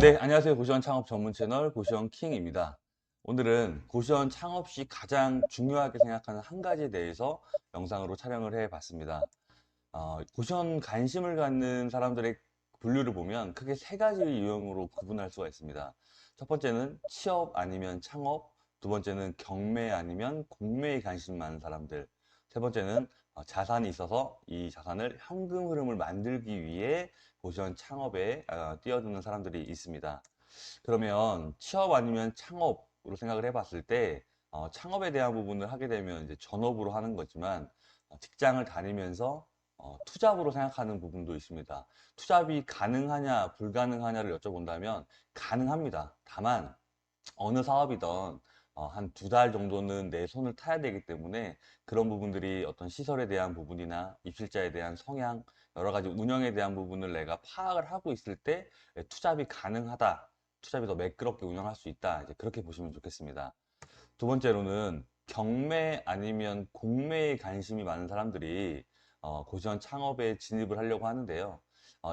네, 안녕하세요. 고시원 창업 전문 채널 고시원 킹입니다. 오늘은 고시원 창업 시 가장 중요하게 생각하는 한 가지에 대해서 영상으로 촬영을 해 봤습니다. 고시원 관심을 갖는 사람들의 분류를 보면 크게 세 가지 유형으로 구분할 수가 있습니다. 첫 번째는 취업 아니면 창업, 두 번째는 경매 아니면 공매에 관심 많은 사람들, 세 번째는 자산이 있어서 이 자산을 현금 흐름을 만들기 위해 고시원 창업에 뛰어드는 사람들이 있습니다. 그러면 취업 아니면 창업으로 생각을 해봤을 때 창업에 대한 부분을 하게 되면 이제 전업으로 하는 거지만 직장을 다니면서 투잡으로 생각하는 부분도 있습니다. 투잡이 가능하냐 불가능하냐를 여쭤본다면 가능합니다. 다만 어느 사업이든 한 두 달 정도는 내 손을 타야 되기 때문에 그런 부분들이 어떤 시설에 대한 부분이나 입실자에 대한 성향, 여러 가지 운영에 대한 부분을 내가 파악을 하고 있을 때 투잡이 가능하다. 투잡이 더 매끄럽게 운영할 수 있다. 이제 그렇게 보시면 좋겠습니다. 두 번째로는 경매 아니면 공매에 관심이 많은 사람들이 고시원 창업에 진입을 하려고 하는데요.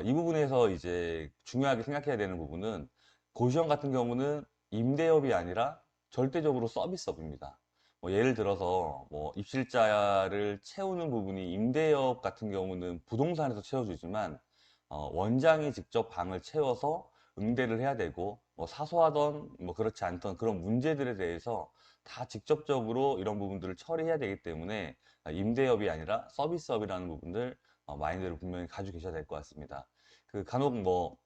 이 부분에서 이제 중요하게 생각해야 되는 부분은 고시원 같은 경우는 임대업이 아니라 절대적으로 서비스업입니다. 뭐 예를 들어서 뭐 입실자를 채우는 부분이 임대업 같은 경우는 부동산에서 채워주지만 원장이 직접 방을 채워서 응대를 해야 되고 뭐 사소하던 뭐 그렇지 않던 그런 문제들에 대해서 다 직접적으로 이런 부분들을 처리해야 되기 때문에 임대업이 아니라 서비스업이라는 부분들 마인드를 분명히 가지고 계셔야 될 것 같습니다. 그 간혹 뭐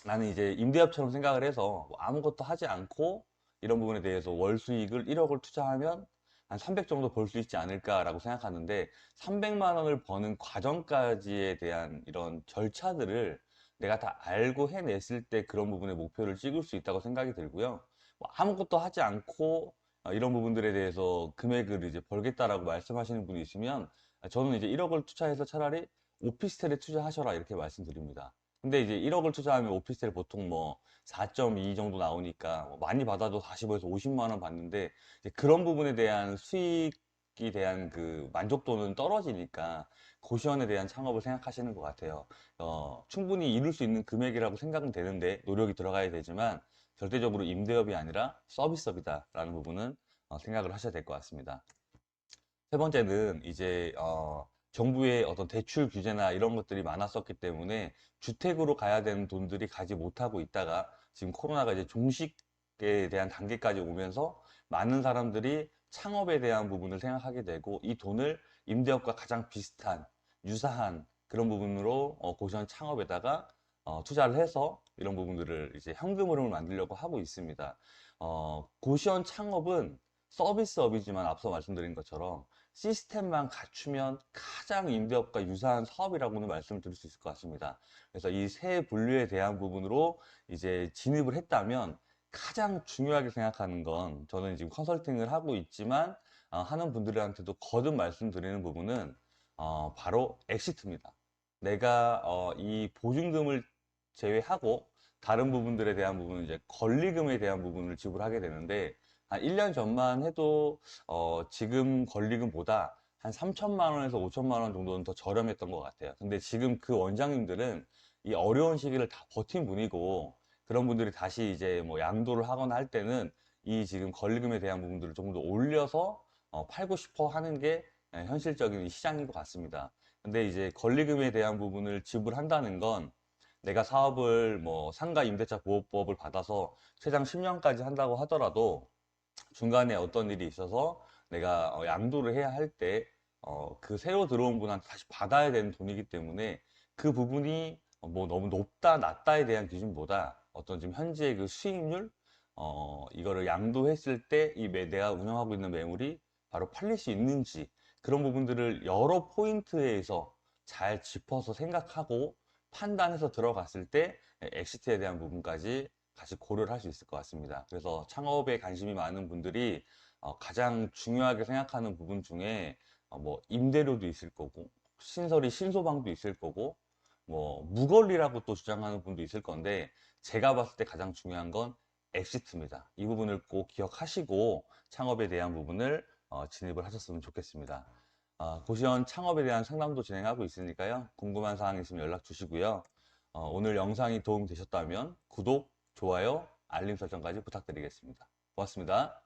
나는 이제 임대업처럼 생각을 해서 뭐 아무것도 하지 않고 이런 부분에 대해서 월 수익을 1억을 투자하면 한 300 정도 벌 수 있지 않을까라고 생각하는데 300만 원을 버는 과정까지에 대한 이런 절차들을 내가 다 알고 해냈을 때 그런 부분의 목표를 찍을 수 있다고 생각이 들고요. 뭐 아무것도 하지 않고 이런 부분들에 대해서 금액을 이제 벌겠다라고 말씀하시는 분이 있으면 저는 이제 1억을 투자해서 차라리 오피스텔에 투자하셔라 이렇게 말씀드립니다. 근데 이제 1억을 투자하면 오피스텔 보통 뭐 4.2 정도 나오니까 뭐 많이 받아도 45에서 50만 원 받는데 이제 그런 부분에 대한 수익이 대한 그 만족도는 떨어지니까 고시원에 대한 창업을 생각하시는 것 같아요. 충분히 이룰 수 있는 금액이라고 생각은 되는데 노력이 들어가야 되지만 절대적으로 임대업이 아니라 서비스업이다라는 부분은 생각을 하셔야 될 것 같습니다. 세 번째는 이제 정부의 어떤 대출 규제나 이런 것들이 많았었기 때문에 주택으로 가야 되는 돈들이 가지 못하고 있다가 지금 코로나가 이제 종식에 대한 단계까지 오면서 많은 사람들이 창업에 대한 부분을 생각하게 되고 이 돈을 임대업과 가장 비슷한 유사한 그런 부분으로 고시원 창업에다가 투자를 해서 이런 부분들을 이제 현금 흐름을 만들려고 하고 있습니다. 고시원 창업은 서비스업이지만 앞서 말씀드린 것처럼 시스템만 갖추면 가장 임대업과 유사한 사업이라고는 말씀을 드릴 수 있을 것 같습니다. 그래서 이 세 분류에 대한 부분으로 이제 진입을 했다면 가장 중요하게 생각하는 건 저는 지금 컨설팅을 하고 있지만 하는 분들한테도 거듭 말씀드리는 부분은 바로 엑시트입니다. 내가 이 보증금을 제외하고 다른 부분들에 대한 부분은 이제 권리금에 대한 부분을 지불하게 되는데 한 1년 전만 해도 지금 권리금보다 한 3천만 원에서 5천만 원 정도는 더 저렴했던 것 같아요. 근데 지금 그 원장님들은 이 어려운 시기를 다 버틴 분이고 그런 분들이 다시 이제 뭐 양도를 하거나 할 때는 이 지금 권리금에 대한 부분들을 조금 더 올려서 팔고 싶어 하는 게 현실적인 시장인 것 같습니다. 근데 이제 권리금에 대한 부분을 지불한다는 건 내가 사업을 뭐 상가 임대차 보호법을 받아서 최장 10년까지 한다고 하더라도 중간에 어떤 일이 있어서 내가 양도를 해야 할 때 그 새로 들어온 분한테 다시 받아야 되는 돈이기 때문에 그 부분이 뭐 너무 높다 낮다에 대한 기준보다 어떤 지금 현재의 그 수익률 이거를 양도했을 때 이 내가 운영하고 있는 매물이 바로 팔릴 수 있는지 그런 부분들을 여러 포인트에서 잘 짚어서 생각하고 판단해서 들어갔을 때 엑시트에 대한 부분까지 같이 고려를 할 수 있을 것 같습니다. 그래서 창업에 관심이 많은 분들이 가장 중요하게 생각하는 부분 중에 뭐 임대료도 있을 거고 신설이 신소방도 있을 거고 뭐 무권리라고 또 주장하는 분도 있을 건데 제가 봤을 때 가장 중요한 건 엑시트입니다. 이 부분을 꼭 기억하시고 창업에 대한 부분을 진입을 하셨으면 좋겠습니다. 고시원 창업에 대한 상담도 진행하고 있으니까요. 궁금한 사항 있으면 연락 주시고요. 오늘 영상이 도움 되셨다면 구독, 좋아요, 알림 설정까지 부탁드리겠습니다. 고맙습니다.